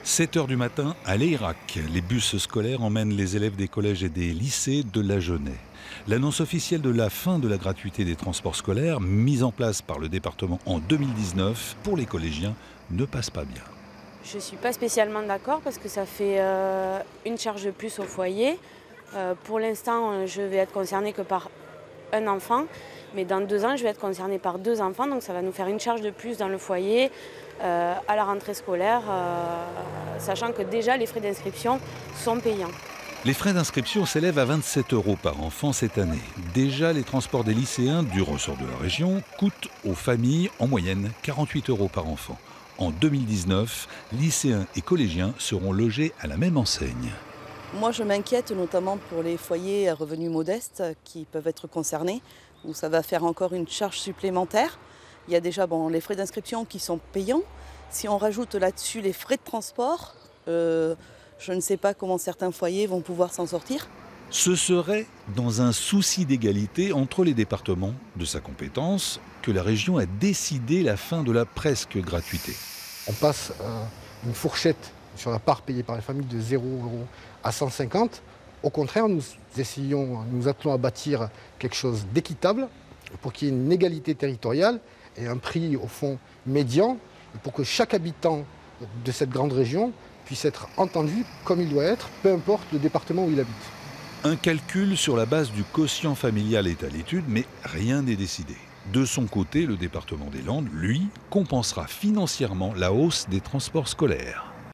7 heures du matin à Léirac, les bus scolaires emmènent les élèves des collèges et des lycées de l'Agenais. L'annonce officielle de la fin de la gratuité des transports scolaires, mise en place par le département en 2019 pour les collégiens, ne passe pas bien. Je ne suis pas spécialement d'accord parce que ça fait une charge de plus au foyer. Pour l'instant, je vais être concernée que par un enfant, mais dans 2 ans, je vais être concernée par 2 enfants, donc ça va nous faire une charge de plus dans le foyer à la rentrée scolaire, sachant que déjà les frais d'inscription sont payants. Les frais d'inscription s'élèvent à 27 € par enfant cette année. Déjà, les transports des lycéens du ressort de la région coûtent aux familles en moyenne 48 € par enfant. En 2019, lycéens et collégiens seront logés à la même enseigne. Moi, je m'inquiète notamment pour les foyers à revenus modestes qui peuvent être concernés, où ça va faire encore une charge supplémentaire. Il y a déjà les frais d'inscription qui sont payants. Si on rajoute là-dessus les frais de transport, je ne sais pas comment certains foyers vont pouvoir s'en sortir. Ce serait dans un souci d'égalité entre les départements de sa compétence que la région a décidé la fin de la presque gratuité. On passe une fourchette sur la part payée par les familles de 0 € à 150. Au contraire, nous attelons à bâtir quelque chose d'équitable pour qu'il y ait une égalité territoriale et un prix au fond médian pour que chaque habitant de cette grande région puisse être entendu comme il doit être, peu importe le département où il habite. Un calcul sur la base du quotient familial est à l'étude, mais rien n'est décidé. De son côté, le département des Landes, lui, compensera financièrement la hausse des transports scolaires.